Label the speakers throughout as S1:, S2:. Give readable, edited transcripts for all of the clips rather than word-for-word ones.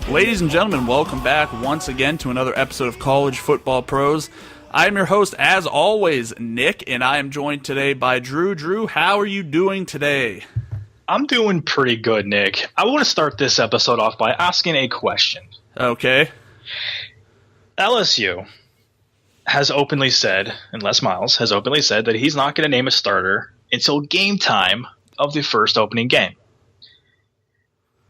S1: Ladies and gentlemen, welcome back once again to another episode of College Football Pros. I am your host, as always, Nick, and I am joined today by Drew. Drew, how are you doing today?
S2: I'm doing pretty good, Nick. I want to start this episode off by asking a question.
S1: Okay.
S2: LSU has openly said, and Les Miles has openly said, that he's not going to name a starter until game time of the first opening game.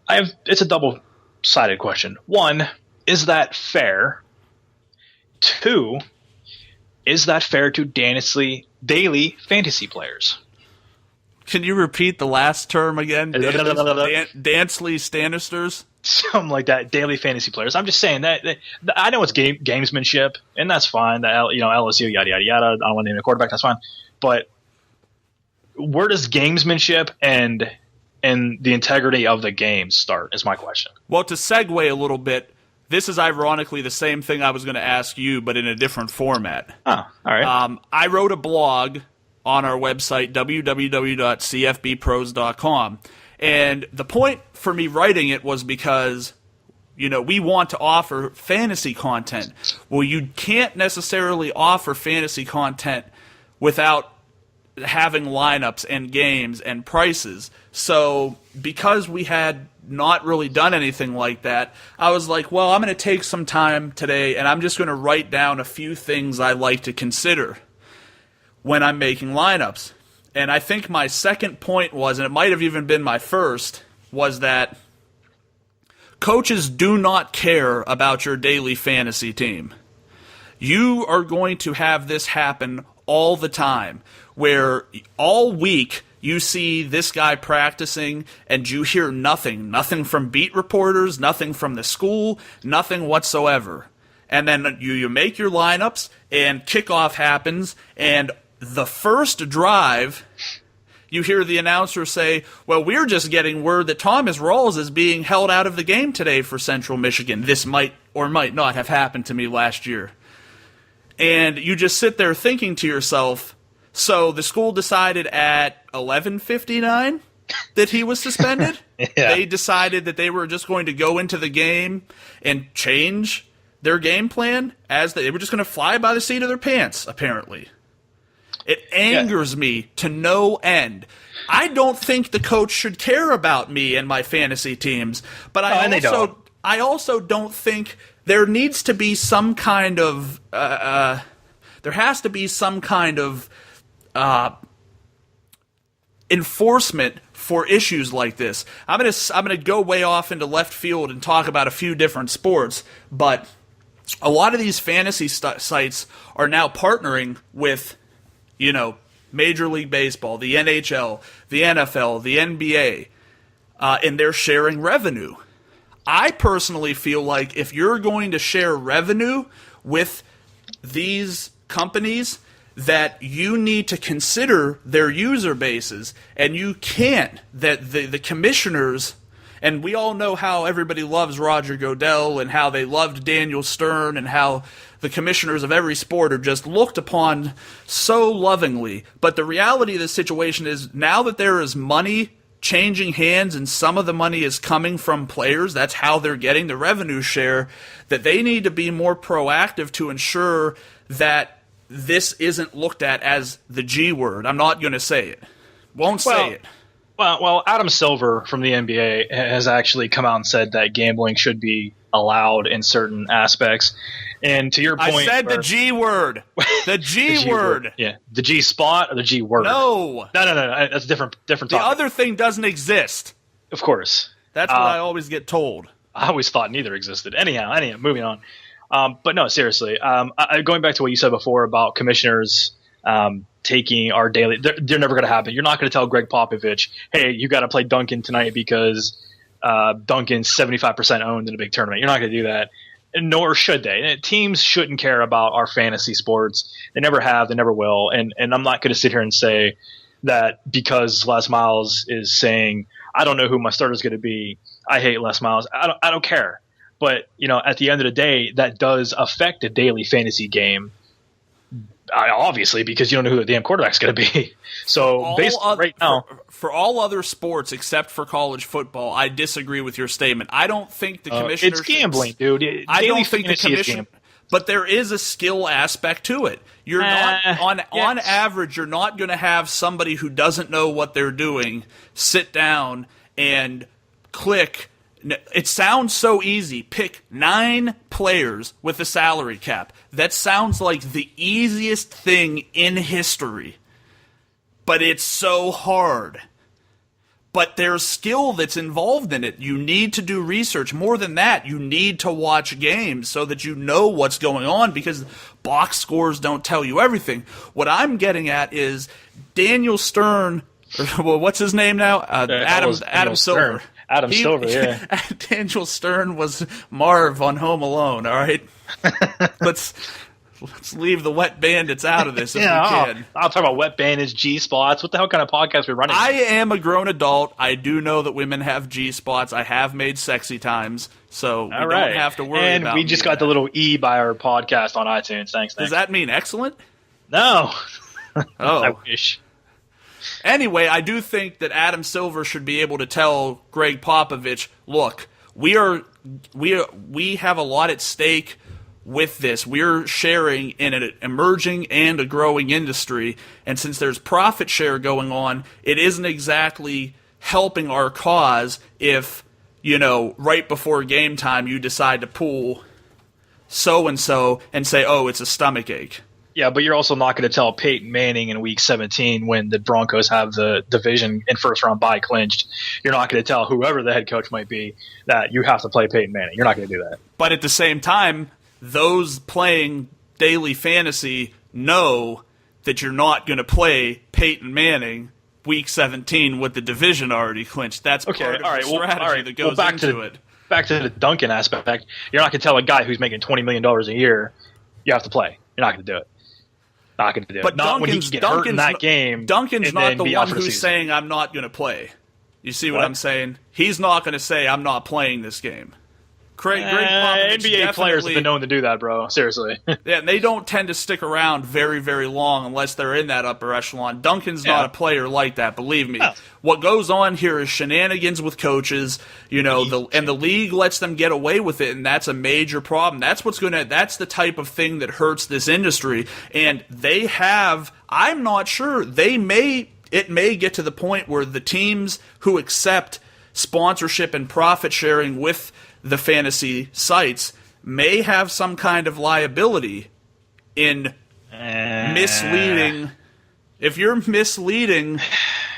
S2: It's a double-sided question. One, is that fair? Two, is that fair to daily fantasy players?
S1: Can you repeat the last term again? Dansley Stannisters?
S2: Something like that. Daily fantasy players. I'm just saying that I know it's gamesmanship, and that's fine. That LSU, yada yada yada. I don't want to name a quarterback. That's fine. But where does gamesmanship and the integrity of the game start? Is my question.
S1: Well, to segue a little bit, this is ironically the same thing I was going to ask you, but in a different format.
S2: Oh, all right.
S1: I wrote a blog on our website, www.cfbpros.com. And the point for me writing it was because, we want to offer fantasy content. Well, you can't necessarily offer fantasy content without having lineups and games and prices. So because we had not really done anything like that, I was like, well, I'm going to take some time today and I'm just going to write down a few things I like to consider when I'm making lineups. And I think my second point was, and it might have even been my first, was that coaches do not care about your daily fantasy team. You are going to have this happen all the time, where all week you see this guy practicing and you hear nothing from beat reporters, nothing from the school, nothing whatsoever. And then you make your lineups and kickoff happens, and the first drive, you hear the announcer say, well, we're just getting word that Thomas Rawls is being held out of the game today for Central Michigan. This might or might not have happened to me last year. And you just sit there thinking to yourself, so the school decided at 11:59 that he was suspended?
S2: Yeah.
S1: They decided that they were just going to go into the game and change their game plan as they were just going to fly by the seat of their pants, apparently. It angers me to no end. I don't think the coach should care about me and my fantasy teams, but I also don't think there needs to be some kind of enforcement for issues like this. I'm gonna go way off into left field and talk about a few different sports, but a lot of these fantasy sites are now partnering with Major League Baseball, the NHL, the NFL, the NBA, and they're sharing revenue. I personally feel like if you're going to share revenue with these companies, that you need to consider their user bases, and you can't. That the commissioners, and we all know how everybody loves Roger Goodell and how they loved Daniel Stern and how the commissioners of every sport are just looked upon so lovingly. But the reality of the situation is, now that there is money changing hands and some of the money is coming from players, that's how they're getting the revenue share, that they need to be more proactive to ensure that this isn't looked at as the G word. I'm not going to say it. Won't say it.
S2: Well, Adam Silver from the NBA has actually come out and said that gambling should be allowed in certain aspects. And to your point,
S1: I said the G word. The G word.
S2: Yeah, the G spot or the G word.
S1: No.
S2: That's a different topic.
S1: The other thing doesn't exist.
S2: Of course.
S1: That's what I always get told.
S2: I always thought neither existed. Anyhow, moving on. But no, seriously. Going back to what you said before about commissioners taking our daily, they're never going to happen. You're not going to tell Greg Popovich, hey, you got to play Duncan tonight because Duncan's 75% owned in a big tournament. You're not going to do that. Nor should they. Teams shouldn't care about our fantasy sports. They never have. They never will. And I'm not going to sit here and say that because Les Miles is saying, I don't know who my starter is going to be, I hate Les Miles. I don't care. But at the end of the day, that does affect a daily fantasy game Obviously, because you don't know who the damn quarterback's going to be. So basically, right now,
S1: for all other sports except for college football, I disagree with your statement. I don't think the commissioner.
S2: It's gambling, dude.
S1: I
S2: Daily
S1: don't think the commission. But there is a skill aspect to it. You're not on average. You're not going to have somebody who doesn't know what they're doing sit down and click. It sounds so easy. Pick 9 players with a salary cap. That sounds like the easiest thing in history. But it's so hard. But there's skill that's involved in it. You need to do research. More than that, you need to watch games so that you know what's going on, because box scores don't tell you everything. What I'm getting at is Daniel Stern, well, what's his name now? Adam Silver.
S2: Adam Silver, yeah.
S1: Daniel Stern was Marv on Home Alone, all right? Let's leave the wet bandits out of this if we can.
S2: I'll talk about wet bandits, G-spots. What the hell kind of podcast are we running?
S1: I am a grown adult. I do know that women have G-spots. I have made sexy times, so we don't have to worry about it.
S2: And we just got the little E by our podcast on iTunes. Thanks.
S1: Does that mean excellent?
S2: No.
S1: Oh.
S2: I wish.
S1: Anyway, I do think that Adam Silver should be able to tell Greg Popovich, look, we have a lot at stake with this. We're sharing in an emerging and a growing industry, and since there's profit share going on, it isn't exactly helping our cause if, right before game time you decide to pull so-and-so and say, oh, it's a stomach ache.
S2: Yeah, but you're also not going to tell Peyton Manning in Week 17 when the Broncos have the division and first-round bye clinched. You're not going to tell whoever the head coach might be that you have to play Peyton Manning. You're not going to do that.
S1: But at the same time, those playing daily fantasy know that you're not going to play Peyton Manning Week 17 with the division already clinched. That's part of the strategy that goes into it.
S2: Back to the Duncan aspect, you're not going to tell a guy who's making $20 million a year you have to play. You're not going to do it. Not going to do it.
S1: But
S2: not when he can get hurt in that game.
S1: Duncan's not the one who's saying, I'm not going to play. You see what I'm saying? He's not going to say, I'm not playing this game. Greg Popovich
S2: NBA players have been known to do that, bro. Seriously.
S1: Yeah, and they don't tend to stick around very, very long unless they're in that upper echelon. Duncan's not a player like that, believe me. No. What goes on here is shenanigans with coaches, and the league lets them get away with it, and that's a major problem. That's the type of thing that hurts this industry. And I'm not sure, it may get to the point where the teams who accept sponsorship and profit sharing with the fantasy sites may have some kind of liability in misleading. If you're misleading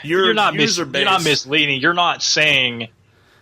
S1: your user base,
S2: you're not misleading. You're not saying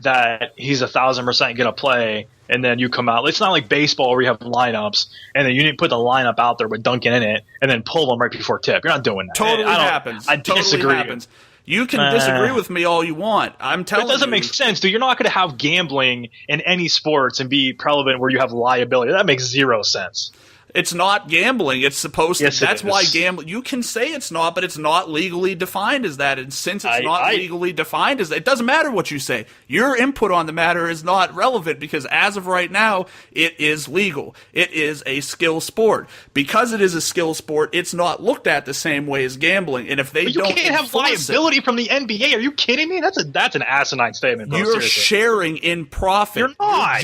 S2: that he's 1,000% going to play, and then you come out. It's not like baseball where you have lineups, and then you didn't put the lineup out there with Duncan in it, and then pull them right before tip. You're not doing that.
S1: Totally happens.
S2: I disagree.
S1: Totally happens. You can disagree with me all you want. I'm telling you.
S2: It doesn't make sense, dude. You're not going to have gambling in any sports and be prevalent where you have liability. That makes zero sense.
S1: It's not gambling. It's supposed to.
S2: Yes,
S1: that's why gambling. You can say it's not, but it's not legally defined as that. And since it's not legally defined as that, it doesn't matter what you say. Your input on the matter is not relevant because as of right now, it is legal. It is a skill sport. Because it is a skill sport, it's not looked at the same way as gambling. And if they don't,
S2: you can't have liability from the NBA. Are you kidding me? That's an asinine statement. Bro.
S1: You're
S2: Seriously.
S1: sharing in profit.
S2: You're not.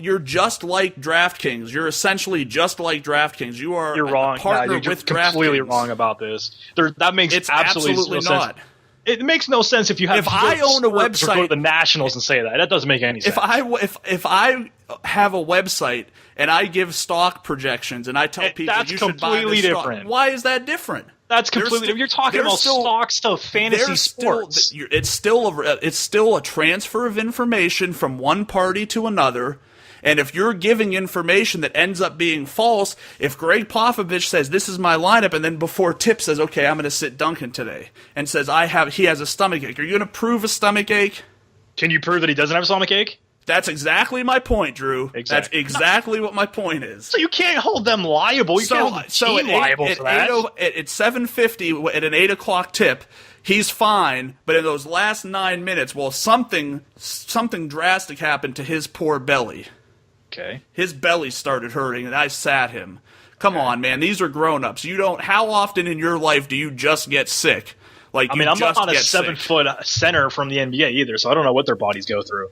S1: You're just like DraftKings. You're essentially just like DraftKings. You're
S2: wrong.
S1: A partner
S2: you're
S1: with
S2: completely
S1: DraftKings.
S2: wrong about this. That makes
S1: absolutely
S2: no
S1: not.
S2: Sense. It makes no sense if you have.
S1: If I own a website,
S2: go to the Nationals and say that. That doesn't make any sense.
S1: If I have a website and I give stock projections and I tell people you should buy this
S2: different.
S1: Stock, why is that different?
S2: That's completely different. You're talking about stock stuff, fantasy sports.
S1: It's still a transfer of information from one party to another. And if you're giving information that ends up being false, if Greg Popovich says, this is my lineup, and then before tip says, okay, I'm going to sit Duncan today, and says, he has a stomach ache, are you going to prove a stomach ache?
S2: Can you prove that he doesn't have a stomach ache?
S1: That's exactly my point, Drew. Exactly. That's exactly what my point is.
S2: So you can't hold them liable. You can't hold the team liable for that.
S1: At 7:50, at an 8 o'clock tip, he's fine, but in those last 9 minutes, something drastic happened to his poor belly.
S2: Okay.
S1: His belly started hurting, and I sat him. Come on, man. These are grown-ups. You don't. How often in your life do you just get sick? Like,
S2: I mean, I'm not a 7-foot center from the NBA either, so I don't know what their bodies go through.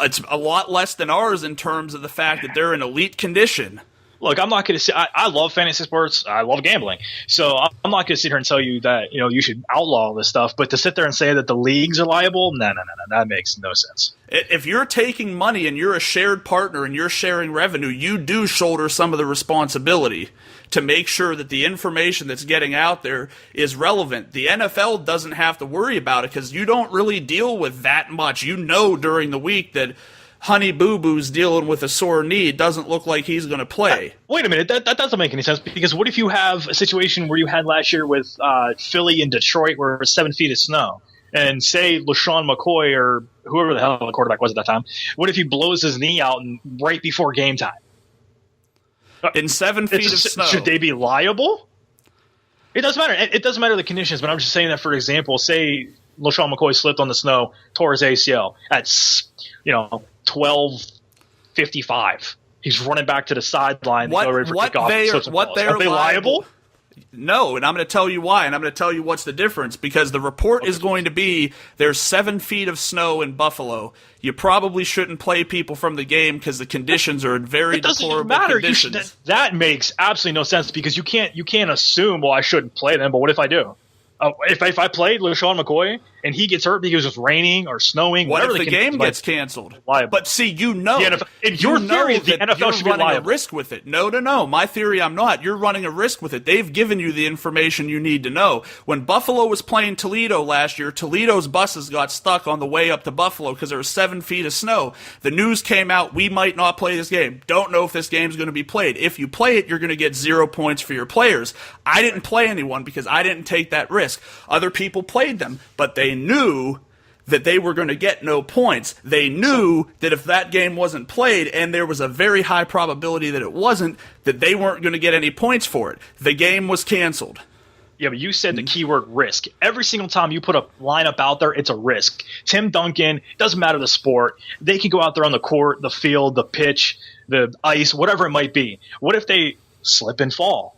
S1: It's a lot less than ours in terms of the fact that they're in elite condition.
S2: Look, I'm not going to say I love fantasy sports. I love gambling. So I'm not going to sit here and tell you that you should outlaw all this stuff. But to sit there and say that the leagues are liable, no, that makes no sense.
S1: If you're taking money and you're a shared partner and you're sharing revenue, you do shoulder some of the responsibility to make sure that the information that's getting out there is relevant. The NFL doesn't have to worry about it because you don't really deal with that much. You know during the week that Honey Boo Boo's dealing with a sore knee. It doesn't look like he's going to play.
S2: Wait a minute. That doesn't make any sense, because what if you have a situation where you had last year with Philly and Detroit where it's 7 feet of snow, and say LaShawn McCoy or whoever the hell the quarterback was at that time, what if he blows his knee out right before game time?
S1: In 7 feet of snow.
S2: Should they be liable? It doesn't matter. It doesn't matter the conditions, but I'm just saying that, for example, say LaShawn McCoy slipped on the snow, tore his ACL at 12:55. He's running back to the sideline. Are they liable?
S1: No, and I'm going to tell you why, and I'm going to tell you what's the difference, because the report is going to be there's 7 feet of snow in Buffalo. You probably shouldn't play people from the game because the conditions are in very deplorable conditions.
S2: That makes absolutely no sense, because you can't assume, well, I shouldn't play them, but what if I do? If I played LaShawn McCoy and he gets hurt because it's raining or snowing,
S1: what
S2: whatever
S1: if the game gets canceled?
S2: Liable.
S1: But see, in your
S2: theory, the NFL should be
S1: running
S2: liable.
S1: a risk with it. No. My theory, I'm not. You're running a risk with it. They've given you the information you need to know. When Buffalo was playing Toledo last year, Toledo's buses got stuck on the way up to Buffalo because there was 7 feet of snow. The news came out, we might not play this game. Don't know if this game's going to be played. If you play it, you're going to get 0 points for your players. I didn't play anyone because I didn't take that risk. Other people played them, but they knew that they were going to get no points. They knew that if that game wasn't played, and there was a very high probability that it wasn't, that they weren't going to get any points for it. The game was canceled.
S2: Yeah, but you said the keyword risk. Every single time you put a lineup out there, it's a risk. Tim Duncan, doesn't matter the sport, they can go out there on the court, the field, the pitch, the ice, whatever it might be. What if they slip and fall?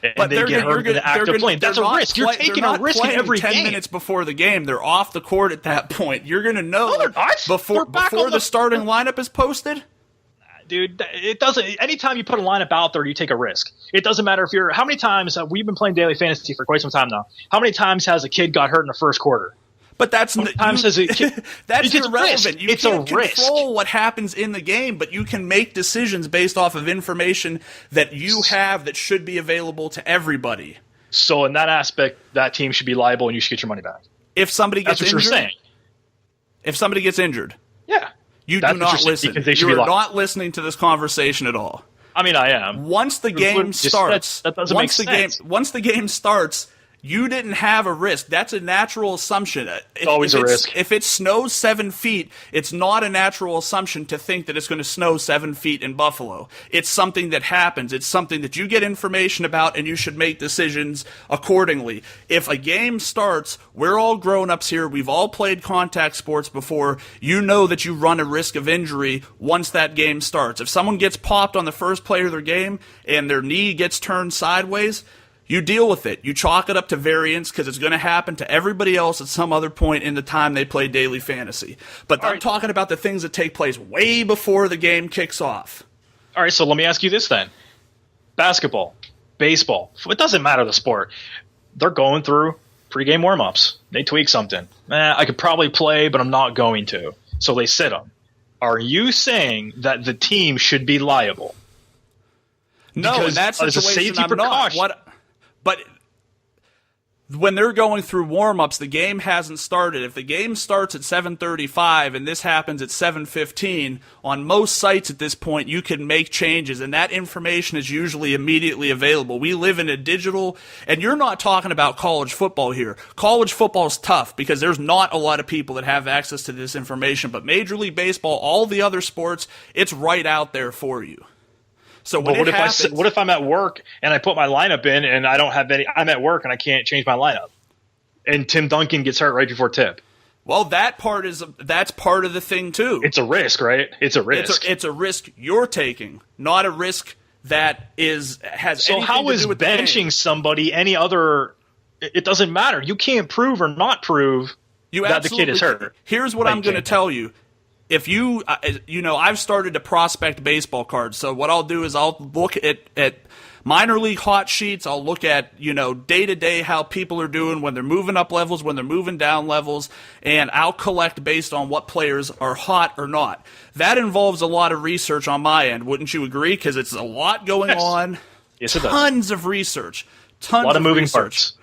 S2: And they get hurt in the act of playing. That's a risk. You're taking a risk in every
S1: 10
S2: game.
S1: minutes before the game. They're off the court at that point. You're going to know before the starting lineup is posted.
S2: Dude, it doesn't. Anytime you put a lineup out there, you take a risk. It doesn't matter if you're. How many times we've been playing daily fantasy for quite some time now? How many times has a kid got hurt in the first quarter?
S1: But that's
S2: that's
S1: irrelevant. You
S2: it's
S1: can't
S2: a risk.
S1: Control what happens in the game, but you can make decisions based off of information that you have that should be available to everybody.
S2: So in that aspect, that team should be liable, and you should get your money back.
S1: If somebody gets
S2: injured,
S1: you're saying. If somebody gets injured,
S2: yeah,
S1: you do not listen. You're not listening to this conversation at all.
S2: I mean, I am.
S1: Once the game starts,
S2: that doesn't make sense.
S1: Once the game starts. You didn't have a risk. That's a natural assumption.
S2: It's always a risk.
S1: If it snows 7 feet, it's not a natural assumption to think that it's going to snow 7 feet in Buffalo. It's something that happens. It's something that you get information about, and you should make decisions accordingly. If a game starts, we're all grown-ups here. We've all played contact sports before. You know that you run a risk of injury once that game starts. If someone gets popped on the first play of their game and their knee gets turned sideways, you deal with it. You chalk it up to variance because it's going to happen to everybody else at some other point in the time they play daily fantasy. But I'm talking about the things that take place way before the game kicks off.
S2: All right, so let me ask you this then. Basketball, baseball, it doesn't matter the sport. They're going through pregame warm-ups. They tweak something. I could probably play, but I'm not going to. So they sit them. Are you saying that the team should be liable?
S1: No,
S2: because
S1: in that situation,
S2: as a safety
S1: I'm
S2: precaution.
S1: not. But when they're going through warm-ups, the game hasn't started. If the game starts at 7:35 and this happens at 7:15, on most sites at this point you can make changes, and that information is usually immediately available. We live in a digital, and you're not talking about college football here. College football is tough because there's not a lot of people that have access to this information, but Major League Baseball, all the other sports, it's right out there for you. So what
S2: if I'm at work and I put my lineup in and I don't have any? I'm at work and I can't change my lineup, and Tim Duncan gets hurt right before tip.
S1: Well, that's part of the thing too.
S2: It's a risk, right? It's a risk.
S1: It's a risk you're taking, not a risk that has
S2: So
S1: anything
S2: how
S1: to
S2: is
S1: do with the game.
S2: benching somebody any other? It doesn't matter. You can't prove or not prove that the kid is hurt.
S1: Here's what I'm going to tell you. If you, I've started to prospect baseball cards. So what I'll do is I'll look at minor league hot sheets. I'll look at, day to day how people are doing when they're moving up levels, when they're moving down levels, and I'll collect based on what players are hot or not. That involves a lot of research on my end. Wouldn't you agree? Because it's a lot going on.
S2: Yes, it does.
S1: Tons of research.
S2: A lot of moving parts.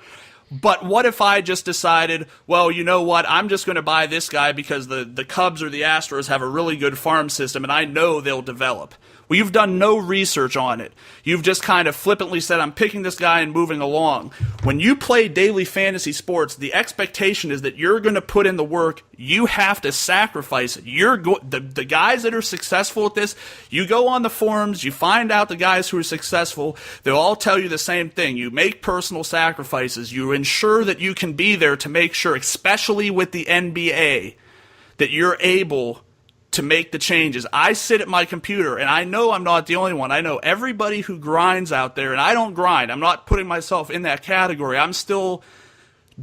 S1: But what if I just decided, well, you know what, I'm just going to buy this guy because the Cubs or the Astros have a really good farm system and I know they'll develop? Well, you've done no research on it. You've just kind of flippantly said, I'm picking this guy and moving along. When you play daily fantasy sports, the expectation is that you're going to put in the work. You have to sacrifice it. The guys that are successful at this, you go on the forums, you find out the guys who are successful, they'll all tell you the same thing. You make personal sacrifices. You ensure that you can be there to make sure, especially with the NBA, that you're able to make the changes. I sit at my computer, and I know I'm not the only one. I know everybody who grinds out there, and I don't grind. I'm not putting myself in that category. I'm still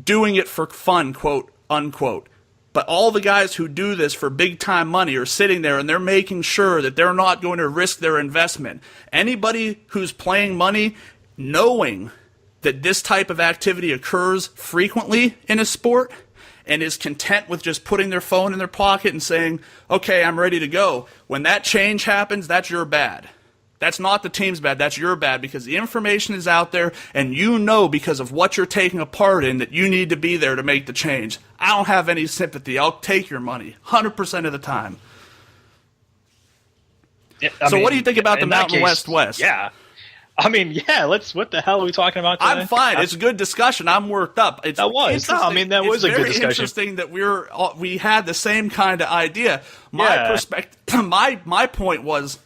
S1: doing it for fun, quote, unquote. But all the guys who do this for big-time money are sitting there, and they're making sure that they're not going to risk their investment. Anybody who's playing money, knowing that this type of activity occurs frequently in a sport, and is content with just putting their phone in their pocket and saying, okay, I'm ready to go. When that change happens, that's your bad. That's not the team's bad, that's your bad, because the information is out there, and you know because of what you're taking a part in that you need to be there to make the change. I don't have any sympathy. I'll take your money 100% of the time.
S2: Yeah,
S1: what do you think about the Mountain West?
S2: Yeah. What the hell are we talking about today?
S1: I'm fine. It's a good discussion. I'm worked up.
S2: That was a good discussion.
S1: It's very interesting that we had the same kind of idea. My point was,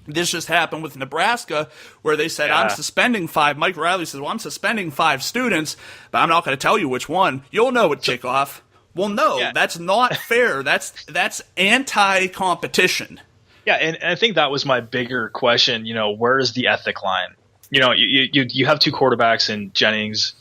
S1: this just happened with Nebraska, where they said, I'm suspending 5. Mike Riley says, well, I'm suspending 5 students, but I'm not going to tell you which one. You'll know at kickoff. Well, no, that's not fair. That's anti-competition.
S2: Yeah, and I think that was my bigger question. Where is the ethic line? You have 2 quarterbacks in Jennings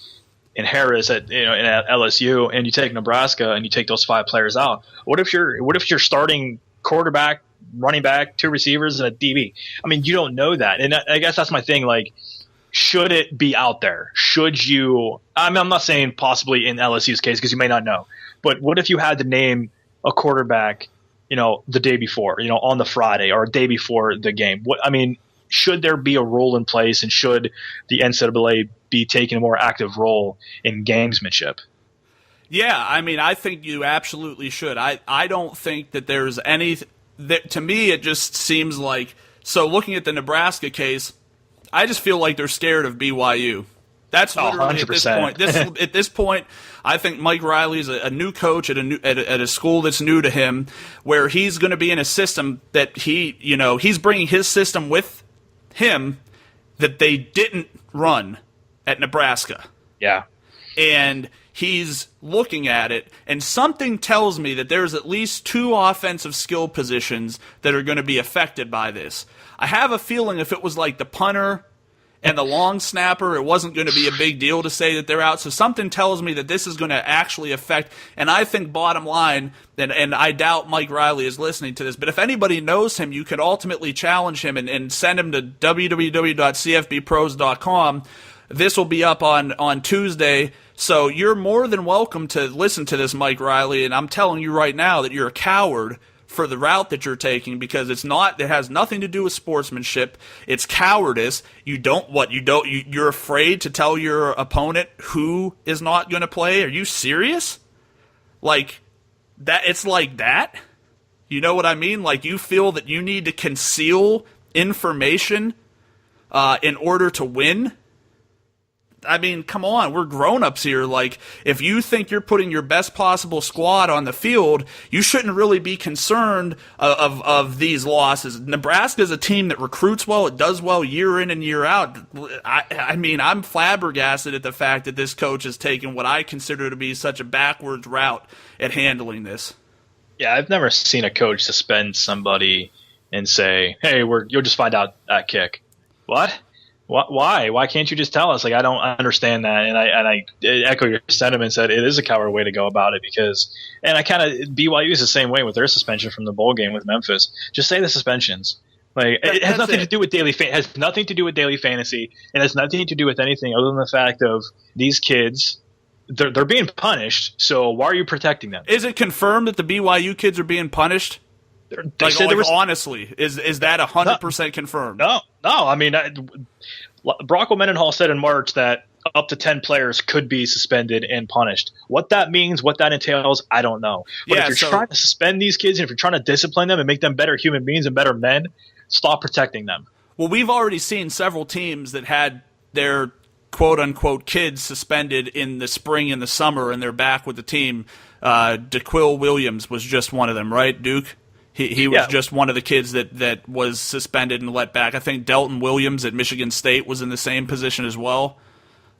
S2: and Harris at LSU, and you take Nebraska and you take those 5 players out. What if you're starting quarterback, running back, 2 receivers, and a DB? You don't know that, and I guess that's my thing. Like, should it be out there? Should you? I'm not saying possibly in LSU's case because you may not know, but what if you had to name a quarterback? The day before, on the Friday or a day before the game. Should there be a rule in place, and should the NCAA be taking a more active role in gamesmanship?
S1: Yeah, I think you absolutely should. I don't think that there's any to me, it just seems like, so looking at the Nebraska case, I just feel like they're scared of BYU. That's literally 100%. At this point, I think Mike Riley is a new coach at a school that's new to him, where he's going to be in a system that he's bringing his system with him that they didn't run at Nebraska.
S2: Yeah.
S1: And he's looking at it, and something tells me that there's at least 2 offensive skill positions that are going to be affected by this. I have a feeling if it was like the punter and the long snapper, it wasn't going to be a big deal to say that they're out. So something tells me that this is going to actually affect, and I think bottom line, and I doubt Mike Riley is listening to this, but if anybody knows him, you could ultimately challenge him and send him to www.cfbpros.com. This will be up on Tuesday, so you're more than welcome to listen to this, Mike Riley, and I'm telling you right now that you're a coward for the route that you're taking, because it has nothing to do with sportsmanship. It's cowardice. You're afraid to tell your opponent who is not going to play. Are you serious? Like that? It's like that. You know what I mean? Like, you feel that you need to conceal information in order to win. Come on, we're grown-ups here. Like, if you think you're putting your best possible squad on the field, you shouldn't really be concerned of these losses. Nebraska's a team that recruits well, it does well year in and year out. I'm flabbergasted at the fact that this coach has taken what I consider to be such a backwards route at handling this.
S2: Yeah, I've never seen a coach suspend somebody and say, hey, you'll just find out at kick. What? Why? Why can't you just tell us? Like, I don't understand that, and I echo your sentiments that it is a coward way to go about it because, and I kind of BYU is the same way with their suspension from the bowl game with Memphis. Just say the suspensions. Like, it has nothing to do with has nothing to do with daily fantasy. It has nothing to do with anything other than the fact of these kids. They're being punished. So why are you protecting them?
S1: Is it confirmed that the BYU kids are being punished? Honestly, is that 100% confirmed?
S2: No. I mean, Brock Mendenhall said in March that up to 10 players could be suspended and punished. What that means, what that entails, I don't know. But if you're trying to suspend these kids, and if you're trying to discipline them and make them better human beings and better men, stop protecting them.
S1: Well, we've already seen several teams that had their quote-unquote kids suspended in the spring and the summer, and they're back with the team. DeQuil Williams was just one of them, right, Duke? He was just one of the kids that was suspended and let back. I think Delton Williams at Michigan State was in the same position as well.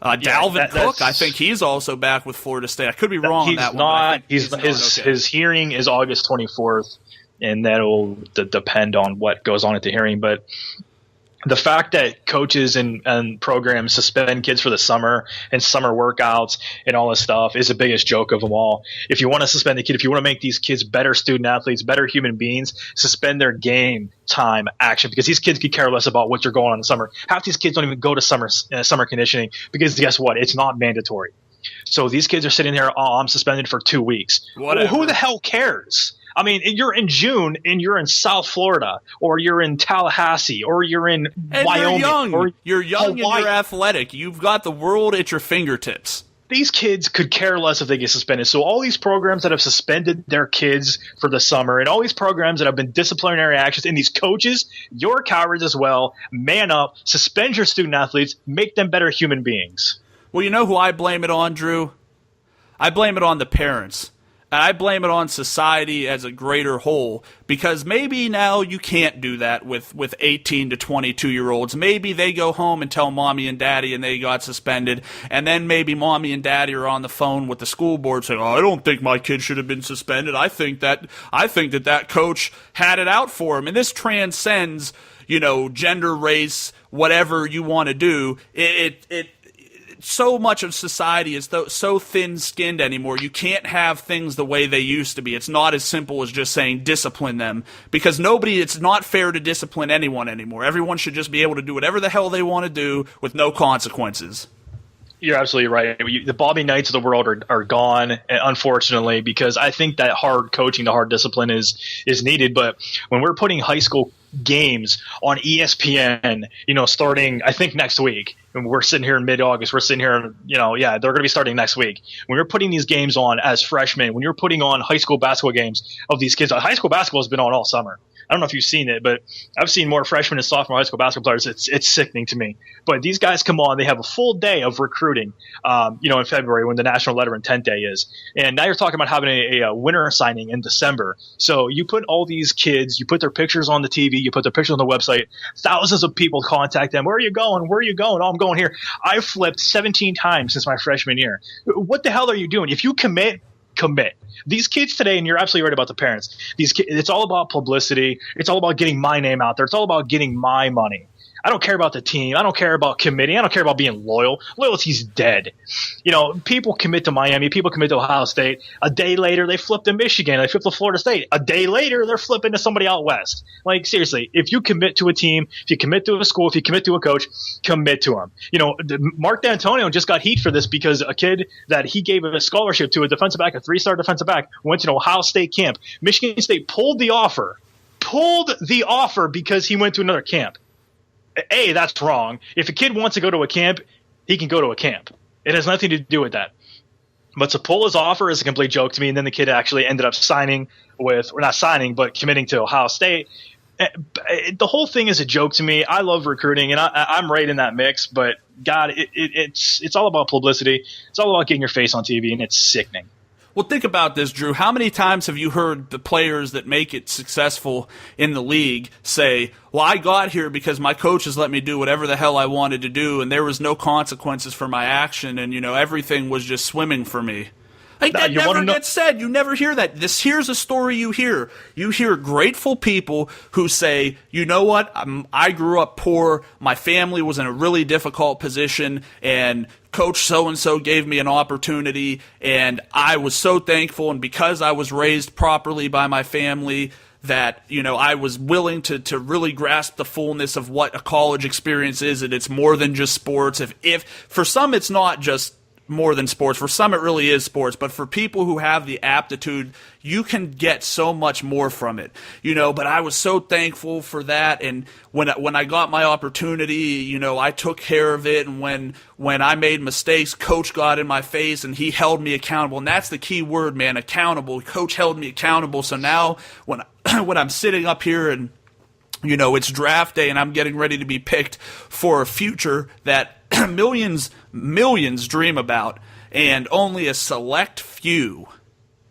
S1: Dalvin Cook, I think he's also back with Florida State. I could be wrong on that one.
S2: His hearing is August 24th, and that'll depend on what goes on at the hearing. But the fact that coaches and programs suspend kids for the summer and summer workouts and all this stuff is the biggest joke of them all. If you want to suspend the kid, if you want to make these kids better student athletes, better human beings, suspend their game time action, because these kids could care less about what you're going on in the summer. Half these kids don't even go to summer conditioning because guess what? It's not mandatory. So these kids are sitting there, I'm suspended for 2 weeks. Well, who the hell cares? I mean, you're in June and you're in South Florida, or you're in Tallahassee, or you're in Wyoming.
S1: You're young and you're athletic. You've got the world at your fingertips.
S2: These kids could care less if they get suspended. So all these programs that have suspended their kids for the summer, and all these programs that have been disciplinary actions, and these coaches, you're cowards as well. Man up, suspend your student athletes, make them better human beings.
S1: Well, you know who I blame it on, Drew? I blame it on the parents. And I blame it on society as a greater whole, because maybe now you can't do that with 18 to 22-year-olds. Maybe they go home and tell mommy and daddy and they got suspended, and then maybe mommy and daddy are on the phone with the school board saying, I don't think my kid should have been suspended. I think that coach had it out for him. And this transcends, gender, race, whatever you want to do. So much of society is so thin-skinned anymore. You can't have things the way they used to be. It's not as simple as just saying discipline them, because it's not fair to discipline anyone anymore. Everyone should just be able to do whatever the hell they want to do with no consequences.
S2: You're absolutely right. The Bobby Knights of the world are gone, unfortunately, because I think that hard coaching, the hard discipline is needed. But when we're putting high school games on ESPN, starting, I think, next week, and we're sitting here in mid-August, we're sitting here, they're going to be starting next week. When you're putting these games on as freshmen, when you're putting on high school basketball games of these kids, high school basketball has been on all summer. I don't know if you've seen it, but I've seen more freshmen and sophomore high school basketball players. It's sickening to me. But these guys come on, they have a full day of recruiting, in February when the National Letter of Intent Day is. And now you're talking about having a winter signing in December. So you put all these kids, you put their pictures on the TV, you put their pictures on the website, thousands of people contact them. Where are you going? Where are you going? Oh, I'm going here. I've flipped 17 times since my freshman year. What the hell are you doing? If you commit. These kids today, and you're absolutely right about the parents, these kids, it's all about publicity. It's all about getting my name out there. It's all about getting my money. I don't care about the team. I don't care about committing. I don't care about being loyal. Loyalty's dead. People commit to Miami. People commit to Ohio State. A day later, they flip to Michigan. They flip to Florida State. A day later, they're flipping to somebody out west. Like, seriously, if you commit to a team, if you commit to a school, if you commit to a coach, commit to them. Mark D'Antonio just got heat for this because a kid that he gave a scholarship to, a defensive back, a 3-star defensive back, went to an Ohio State camp. Michigan State pulled the offer because he went to another camp. That's wrong. If a kid wants to go to a camp, he can go to a camp. It has nothing to do with that. But to pull his offer is a complete joke to me. And then the kid actually ended up committing to Ohio State. The whole thing is a joke to me. I love recruiting, and I'm right in that mix. But God, it's all about publicity. It's all about getting your face on TV, and it's sickening.
S1: Well, think about this, Drew. How many times have you heard the players that make it successful in the league say, well, I got here because my coaches let me do whatever the hell I wanted to do, and there was no consequences for my action, and, everything was just swimming for me. Like, that
S2: you
S1: never
S2: wanna know-
S1: gets said. You never hear that. Here's a story you hear. You hear grateful people who say, you know what, I grew up poor, my family was in a really difficult position, and Coach so-and-so gave me an opportunity, and I was so thankful, and because I was raised properly by my family, that, you know, I was willing to really grasp the fullness of what a college experience is, and it's more than just sports. If for some it's not just more than sports. For some, it really is sports. But for people who have the aptitude, you can get so much more from it, you know. But I was so thankful for that, and when I got my opportunity, you know, I took care of it. And when I made mistakes, Coach got in my face, and he held me accountable. And that's the key word, man, accountable. Coach held me accountable. So now when when I'm sitting up here and, you know, it's draft day and I'm getting ready to be picked for a future that millions dream about and only a select few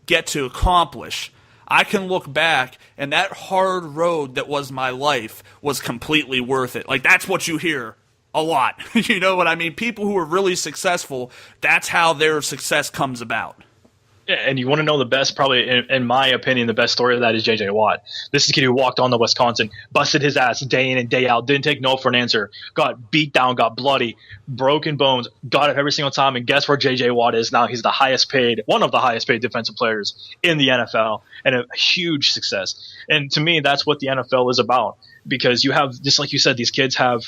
S1: get to accomplish, I can look back and that hard road that was my life was completely worth it. Like, that's what you hear a lot. You know what I mean? People who are really successful, that's how their success comes about.
S2: Yeah, and you want to know the best, probably, in my opinion, the best story of that is J.J. Watt. This is a kid who walked on to Wisconsin, busted his ass day in and day out, didn't take no for an answer, got beat down, got bloody, broken bones, got it every single time, and guess where J.J. Watt is now? He's the highest paid, one of the highest paid defensive players in the NFL, and a huge success. And to me, that's what the NFL is about, because you have, just like you said, these kids have,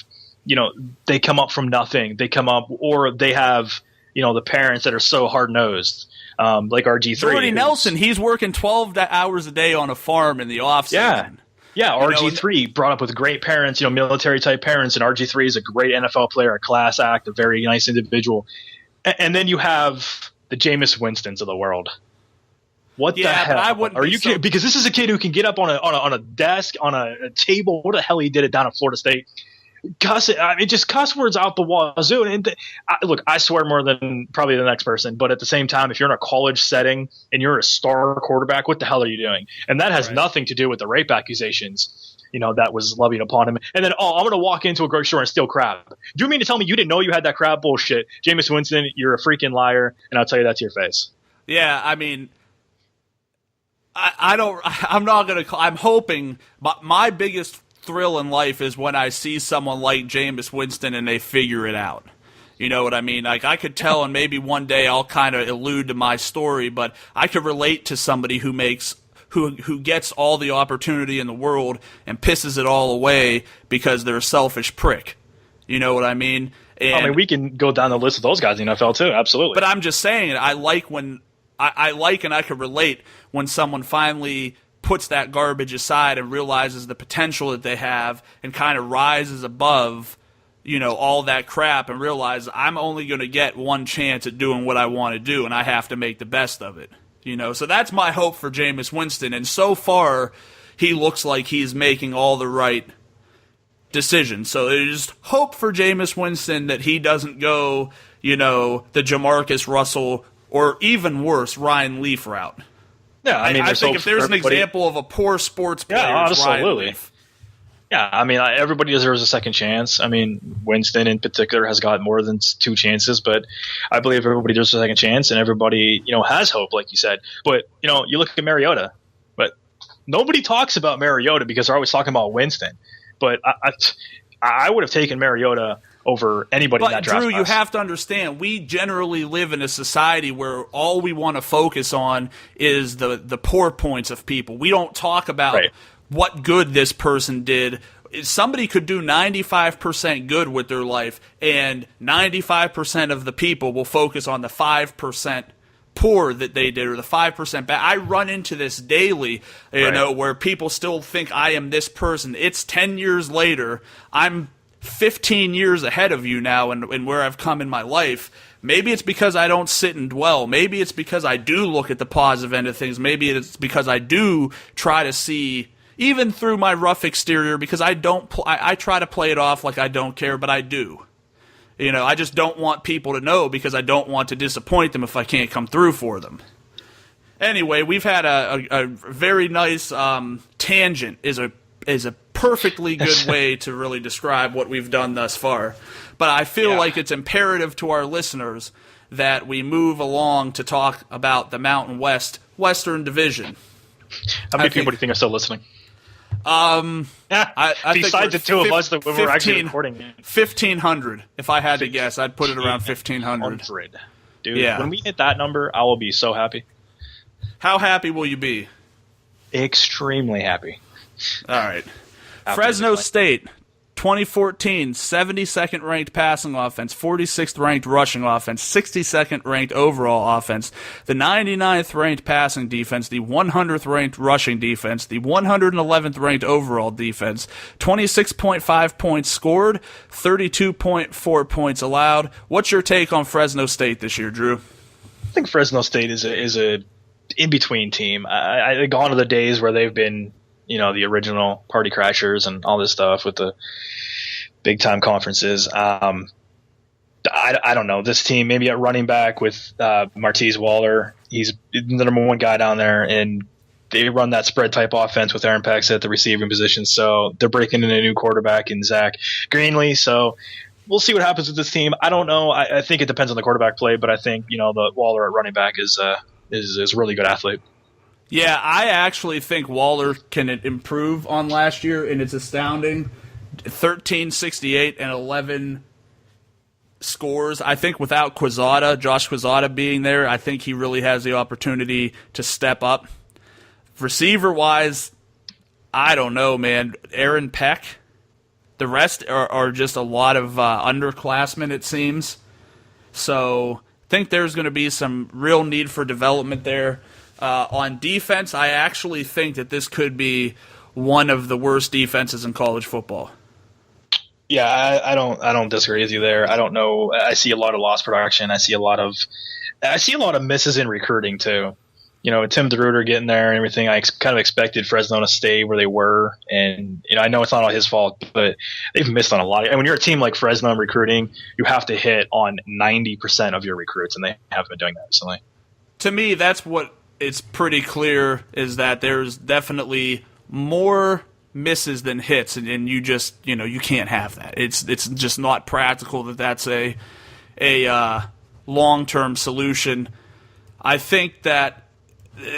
S2: you know, they come up from nothing. They come up, or they have, you know, the parents that are so hard-nosed. Like RG3.
S1: Jordy Nelson, he's working 12 hours a day on a farm in the offseason.
S2: Yeah, RG3 brought up with great parents, you know, military-type parents, and RG3 is a great NFL player, a class act, a very nice individual. And then you have the Jameis Winstons of the world. What the hell?
S1: But I wouldn't.
S2: Are you kidding? Because this is a kid who can get up on a desk, on a table. What the hell he did it down at Florida State? Just cuss words out the wazoo. And look, I swear more than probably the next person, but at the same time, if you're in a college setting and you're a star quarterback, what the hell are you doing? And that has nothing to do with the rape accusations, you know, that was levied upon him. And then, I'm going to walk into a grocery store and steal crab. Do you mean to tell me you didn't know you had that crab? Bullshit. Jameis Winston, you're a freaking liar, and I'll tell you that to your face.
S1: Yeah, I mean, I'm not going to – I'm hoping – my biggest – thrill in life is when I see someone like Jameis Winston and they figure it out. You know what I mean? Like, I could tell, and maybe one day I'll kind of allude to my story, but I could relate to somebody who gets all the opportunity in the world and pisses it all away because they're a selfish prick. You know what I mean? And,
S2: we can go down the list of those guys in the NFL too. Absolutely.
S1: But I'm just saying, I like and I can relate when someone finally puts that garbage aside and realizes the potential that they have and kind of rises above, you know, all that crap and realizes I'm only going to get one chance at doing what I want to do and I have to make the best of it. You know, so that's my hope for Jameis Winston. And so far, he looks like he's making all the right decisions. So just hope for Jameis Winston that he doesn't go, you know, the Jamarcus Russell or even worse, Ryan Leaf route.
S2: Yeah, I mean,
S1: I think if there's an example of a poor sports player, it's Ryan Leaf.
S2: Yeah, I mean, everybody deserves a second chance. I mean, Winston in particular has got more than two chances, but I believe everybody deserves a second chance, and everybody, you know, has hope, like you said. But, you know, you look at Mariota, but nobody talks about Mariota because they're always talking about Winston. But I would have taken Mariota over anybody in that draft
S1: Drew,
S2: class.
S1: you have to understand, we generally live in a society where all we want to focus on is the poor points of people. We don't talk about what good this person did. Somebody could do 95% good with their life, and 95% of the people will focus on the 5% poor that they did, or the 5% bad. I run into this daily, you know, where people still think I am this person. It's 10 years later. I'm 15 years ahead of you now and where I've come in my life. Maybe it's because I don't sit and dwell. Maybe it's because I do look at the positive end of things. Maybe it's because I do try to see, even through my rough exterior, because I try to play it off like I don't care, but I do. You know, I just don't want people to know because I don't want to disappoint them if I can't come through for them. Anyway, we've had a very nice tangent is a perfectly good way to really describe what we've done thus far. But I feel like it's imperative to our listeners that we move along to talk about the Mountain West Western Division.
S2: How many people do you think are still listening?
S1: I
S2: Besides the two of us that we're actually recording.
S1: 1,500. If I had to guess, I'd put it around 1,500.
S2: Dude,
S1: yeah.
S2: When we hit that number, I will be so happy.
S1: How happy will you be?
S2: Extremely happy.
S1: All right. Fresno State, 2014, 72nd ranked passing offense, 46th ranked rushing offense, 62nd ranked overall offense, the 99th ranked passing defense, the 100th ranked rushing defense, the 111th ranked overall defense, 26.5 points scored, 32.4 points allowed. What's your take on Fresno State this year, Drew?
S2: I think Fresno State is a in-between team. I gone are the days where they've been, the original party crashers and all this stuff with the big-time conferences. I don't know. This team, maybe at running back with Martez Waller, he's the number one guy down there, and they run that spread-type offense with Aaron Peck at the receiving position. So they're breaking in a new quarterback in Zach Greenlee. So we'll see what happens with this team. I don't know. I think it depends on the quarterback play, but I think, the Waller at running back is a really good athlete.
S1: Yeah, I actually think Waller can improve on last year, and it's astounding. 13, 68, and 11 scores. I think without Josh Quezada being there, I think he really has the opportunity to step up. Receiver-wise, I don't know, man. Aaron Peck. The rest are just a lot of underclassmen, it seems. So I think there's going to be some real need for development there. On defense, I actually think that this could be one of the worst defenses in college football.
S2: Yeah, I don't disagree with you there. I don't know. I see a lot of lost production. I see a lot of misses in recruiting too. Tim DeRuyter getting there and everything. I kind of expected Fresno to stay where they were, and I know it's not all his fault, but they've missed on a lot. And when you're a team like Fresno in recruiting, you have to hit on 90% of your recruits, and they haven't been doing that recently. To
S1: me, that's what it's pretty clear is that there's definitely more misses than hits, and you just you can't have that. It's just not practical that's a long-term solution. I think that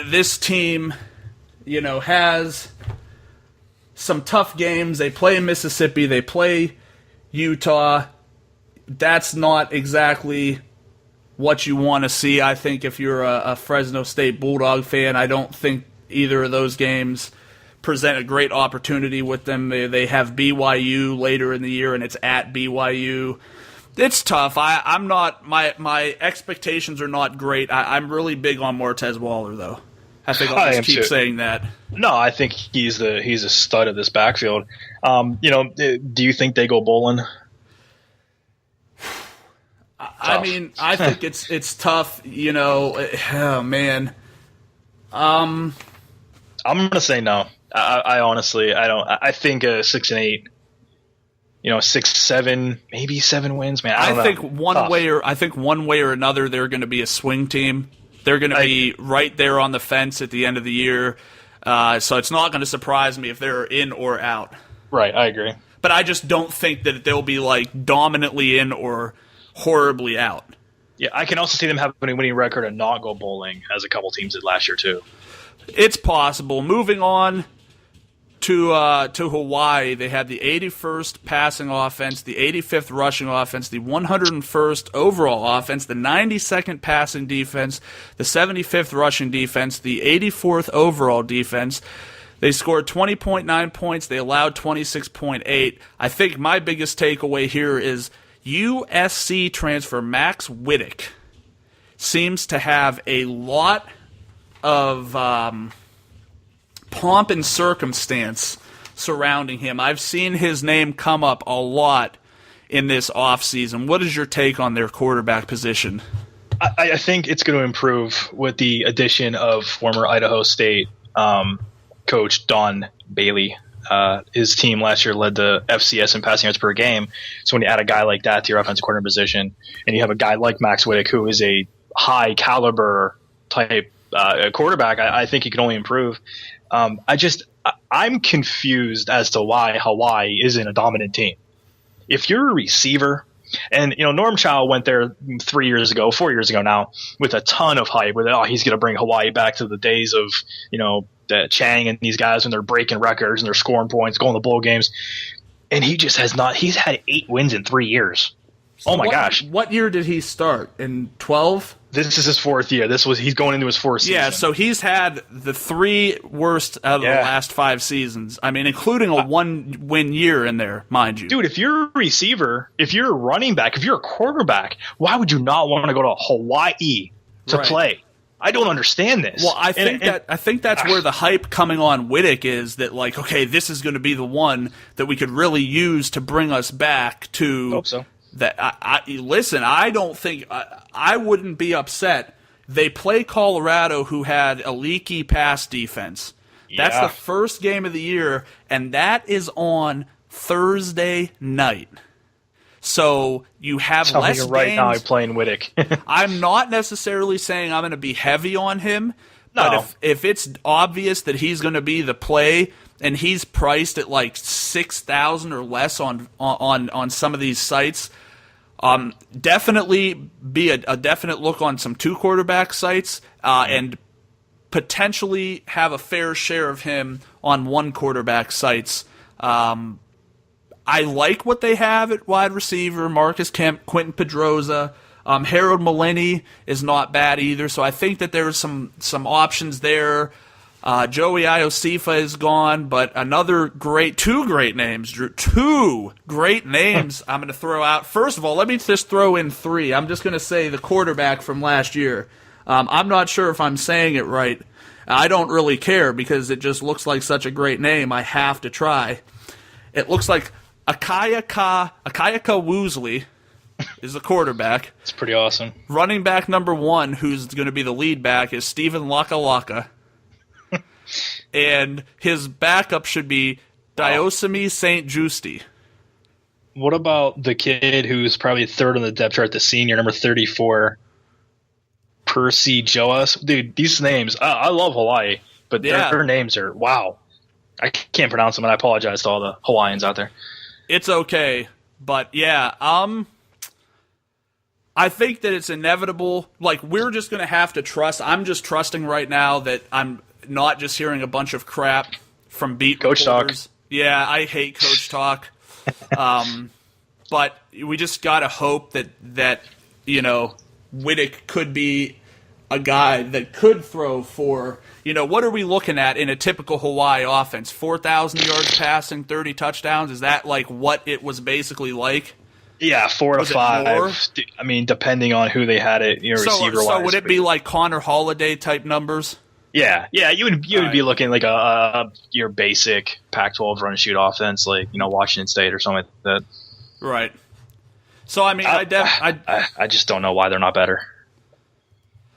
S1: this team has some tough games. They play Mississippi, they play Utah. That's not exactly what you want to see. I think if you're a Fresno State Bulldog fan, I don't think either of those games present a great opportunity with them. They have BYU later in the year, and it's at BYU. It's tough. I'm not. My expectations are not great. I'm really big on Martez Waller, though. I think I'll just keep saying that.
S2: No, I think he's a stud of this backfield. Do you think they go bowling?
S1: I mean, I think it's tough. Oh man.
S2: I'm gonna say no. I honestly, I don't. I think 6-8. 6-7, maybe 7 wins. Man, I
S1: think one way or another, they're going to be a swing team. They're going to be right there on the fence at the end of the year. So it's not going to surprise me if they're in or out.
S2: Right, I agree.
S1: But I just don't think that they'll be like dominantly in or horribly out.
S2: Yeah, I can also see them having a winning record and not go bowling, as a couple teams did last year too.
S1: It's possible. Moving on to Hawaii, they had the 81st passing offense, the 85th rushing offense, the 101st overall offense, the 92nd passing defense, the 75th rushing defense, the 84th overall defense. They scored 20.9 points. They allowed 26.8. I think my biggest takeaway here is USC transfer Max Wittick seems to have a lot of pomp and circumstance surrounding him. I've seen his name come up a lot in this offseason. What is your take on their quarterback position?
S2: I think it's going to improve with the addition of former Idaho State coach Don Bailey. His team last year led the FCS in passing yards per game. So when you add a guy like that to your offensive coordinator position, and you have a guy like Max Wittick, who is a high caliber type quarterback, I think he can only improve. I'm confused as to why Hawaii isn't a dominant team. If you're a receiver And Norm Chow went there 4 years ago now, with a ton of hype. With he's going to bring Hawaii back to the days of Chang and these guys when they're breaking records and they're scoring points, going to bowl games. And he just has not. He's had 8 wins in 3 years.
S1: So
S2: oh my gosh!
S1: What year did he start? In 12?
S2: This is his 4th year. He's going into his 4th season.
S1: Yeah, so he's had the 3 worst out of the last 5 seasons. I mean, including a 1-win year in there, mind you.
S2: Dude, if you're a receiver, if you're a running back, if you're a quarterback, why would you not want to go to Hawaii to play? I don't understand this.
S1: Well, I think that's where the hype coming on Wittek is, that like, okay, this is going to be the one that we could really use to bring us back to.
S2: Hope so.
S1: That listen, I don't think I wouldn't be upset. They play Colorado, who had a leaky pass defense. Yeah. That's the first game of the year, and that is on Thursday night. So you have less games.
S2: Right now, I'm playing Wittek.
S1: I'm not necessarily saying I'm going to be heavy on him, but if it's obvious that he's going to be the play, and he's priced at like 6,000 or less on some of these sites, definitely be a definite look on some 2 quarterback sites, and potentially have a fair share of him on 1 quarterback sites. I like what they have at wide receiver. Marcus Kemp, Quentin Pedroza, Harold Malini is not bad either. So I think that there's some options there. Joey Iosifa is gone, but two great names, Drew. 2 great names I'm going to throw out. First of all, let me just throw in 3. I'm just going to say the quarterback from last year. I'm not sure if I'm saying it right. I don't really care because it just looks like such a great name. I have to try. It looks like Akayaka Woosley is the quarterback.
S2: It's pretty awesome.
S1: Running back number 1, who's going to be the lead back, is Stephen Lakalaka. And his backup should be Diosimi St. Justi.
S2: What about the kid who's probably 3rd on the depth chart, the senior, number 34, Percy Joas? Dude, these names, I love Hawaii, but their names are, wow. I can't pronounce them, and I apologize to all the Hawaiians out there.
S1: It's okay, but yeah, I think that it's inevitable. Like, we're just going to have to trust. I'm just trusting right now that I'm not just hearing a bunch of crap from beat
S2: Coach
S1: reporters.
S2: Talk.
S1: Yeah, I hate Coach Talk. But we just got to hope that Wittek could be a guy that could throw for, what are we looking at in a typical Hawaii offense? 4,000 yards passing, 30 touchdowns? Is that like what it was basically like?
S2: Yeah, 4 to 5. I mean, depending on who they had it, receiver-wise.
S1: So would it be like Connor Holiday type numbers?
S2: Yeah, you would be looking like your basic Pac-12 run shoot offense, like Washington State or something like that.
S1: Right. So I mean,
S2: I just don't know why they're not better.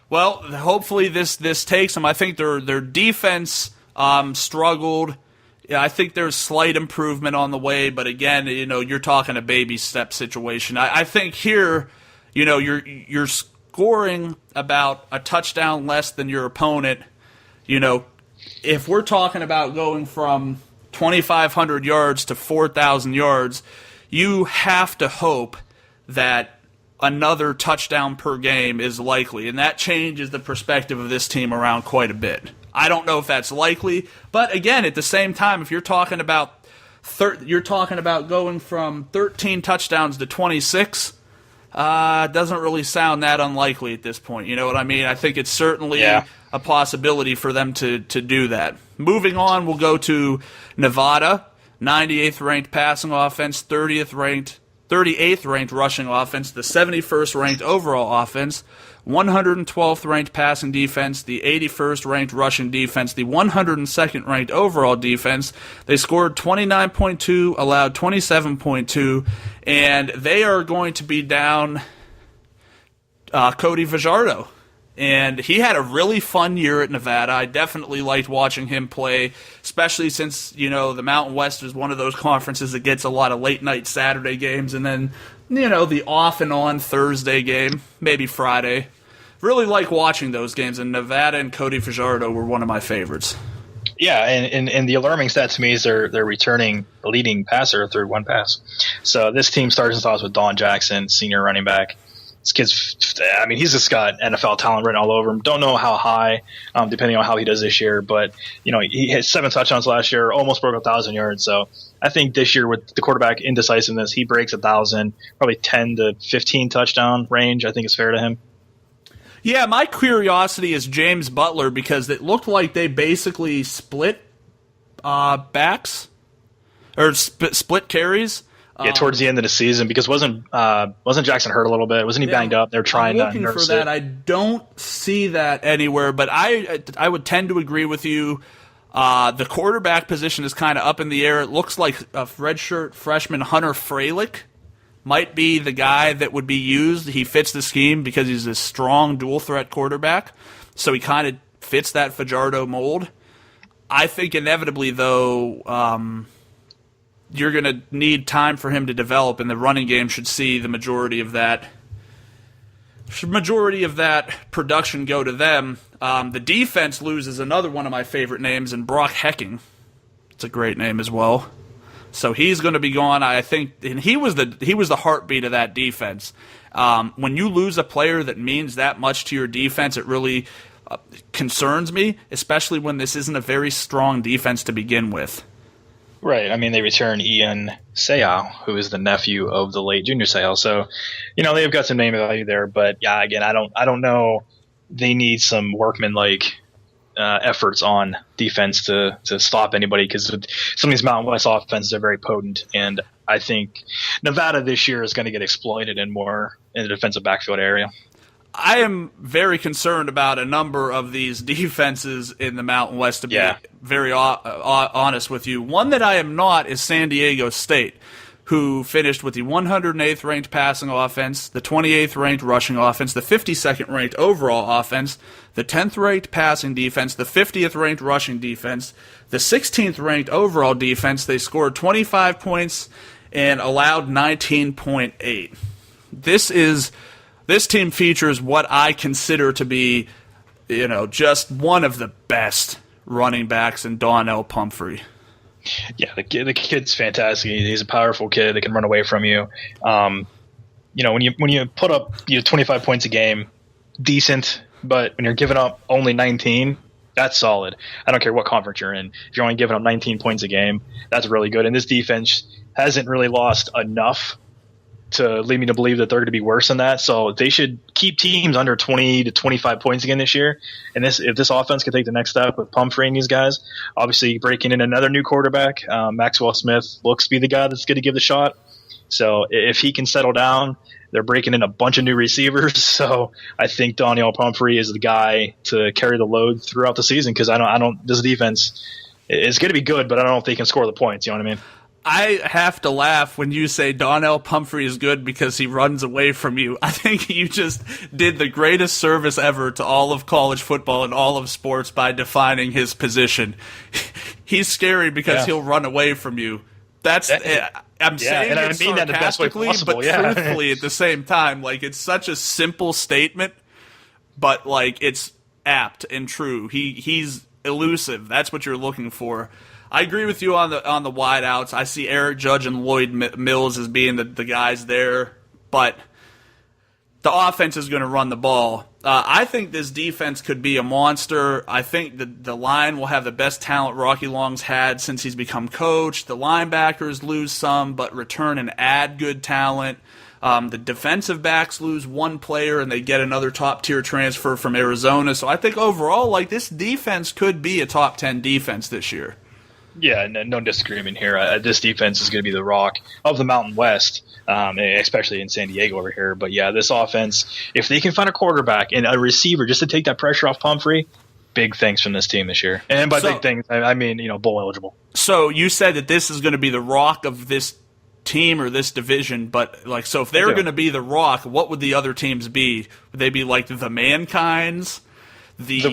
S1: Well, hopefully this takes them. I think their defense struggled. Yeah, I think there's slight improvement on the way, but again, you're talking a baby step situation. I think here, you're scoring about a touchdown less than your opponent. If we're talking about going from 2,500 yards to 4,000 yards, you have to hope that another touchdown per game is likely, and that changes the perspective of this team around quite a bit. I don't know if that's likely, but again, at the same time, if you're talking about going from 13 touchdowns to 26, doesn't really sound that unlikely at this point. You know what I mean? I think it's certainly a possibility for them to do that. Moving on, we'll go to Nevada, 98th ranked passing offense, 38th ranked rushing offense, the 71st ranked overall offense, 112th ranked passing defense, the 81st ranked rushing defense, the 102nd ranked overall defense. They scored 29.2, allowed 27.2, and they are going to be down Cody Fajardo. And he had a really fun year at Nevada. I definitely liked watching him play, especially since, the Mountain West is one of those conferences that gets a lot of late-night Saturday games, and then, the off-and-on Thursday game, maybe Friday. Really like watching those games, and Nevada and Cody Fajardo were one of my favorites.
S2: Yeah, and the alarming stat to me is they're returning the leading passer through one pass. So this team starts and stops with Don Jackson, senior running back. This kid's, I mean, he's just got NFL talent written all over him. Don't know how high, depending on how he does this year, but he hit 7 touchdowns last year, almost broke 1,000 yards. So I think this year with the quarterback indecisiveness, he breaks 1,000, probably 10 to 15 touchdown range. I think it's fair to him.
S1: Yeah, my curiosity is James Butler because it looked like they basically split backs or split carries.
S2: Yeah, towards the end of the season because wasn't Jackson hurt a little bit? Wasn't he banged up? They're trying
S1: I'm looking
S2: to
S1: for that. I don't see that anywhere, but I would tend to agree with you. The quarterback position is kind of up in the air. It looks like a redshirt freshman Hunter Freilich might be the guy that would be used. He fits the scheme because he's a strong dual-threat quarterback, so he kind of fits that Fajardo mold. I think inevitably, though, you're going to need time for him to develop, and the running game should see the majority of that production go to them. The defense loses another one of my favorite names in Brock Hecking. It's a great name as well. So he's going to be gone, I think, and he was the heartbeat of that defense. When you lose a player that means that much to your defense, it really concerns me, especially when this isn't a very strong defense to begin with.
S2: Right. I mean, they return Ian Seau, who is the nephew of the late Junior Seau. So, they've got some name value there. But yeah, again, I don't know. They need some workman-like efforts on defense to stop anybody because some of these Mountain West offenses are very potent, and I think Nevada this year is going to get exploited in the defensive backfield area.
S1: I am very concerned about a number of these defenses in the Mountain West, to be very honest with you. One that I am not is San Diego State, who finished with the 108th ranked passing offense, the 28th ranked rushing offense, the 52nd ranked overall offense, the 10th ranked passing defense, the 50th ranked rushing defense, the 16th ranked overall defense. They scored 25 points and allowed 19.8. This team features what I consider to be, just one of the best running backs in Donnell Pumphrey.
S2: Yeah, the kid's fantastic. He's a powerful kid that can run away from you. When you put up 25 points a game, decent, but when you're giving up only 19, that's solid. I don't care what conference you're in. If you're only giving up 19 points a game, that's really good. And this defense hasn't really lost enough to lead me to believe that they're going to be worse than that. So they should keep teams under 20 to 25 points again this year. And if this offense can take the next step with Pumphrey and these guys, obviously breaking in another new quarterback, Maxwell Smith looks to be the guy that's going to give the shot. So if he can settle down, they're breaking in a bunch of new receivers. So I think Donnell Pumphrey is the guy to carry the load throughout the season because this defense is going to be good, but I don't know if they can score the points. You know what I mean?
S1: I have to laugh when you say Donnell Pumphrey is good because he runs away from you. I think you just did the greatest service ever to all of college football and all of sports by defining his position. He's scary because he'll run away from you. I'm saying it sarcastically, but truthfully at the same time. Like, it's such a simple statement, but it's apt and true. He's elusive. That's what you're looking for. I agree with you on the wideouts. I see Eric Judge and Lloyd Mills as being the guys there, but the offense is going to run the ball. I think this defense could be a monster. I think the line will have the best talent Rocky Long's had since he's become coach. The linebackers lose some, but return and add good talent. The defensive backs lose one player, and they get another top-tier transfer from Arizona. So I think overall, this defense could be a top 10 defense this year.
S2: Yeah, no disagreement here. This defense is going to be the rock of the Mountain West, especially in San Diego over here. But yeah, this offense, if they can find a quarterback and a receiver just to take that pressure off Pumphrey, big things from this team this year. And by big things, I mean, bowl eligible.
S1: So you said that this is going to be the rock of this team or this division, but so if they're going to be the rock, what would the other teams be? Would they be like the Mankind's? You're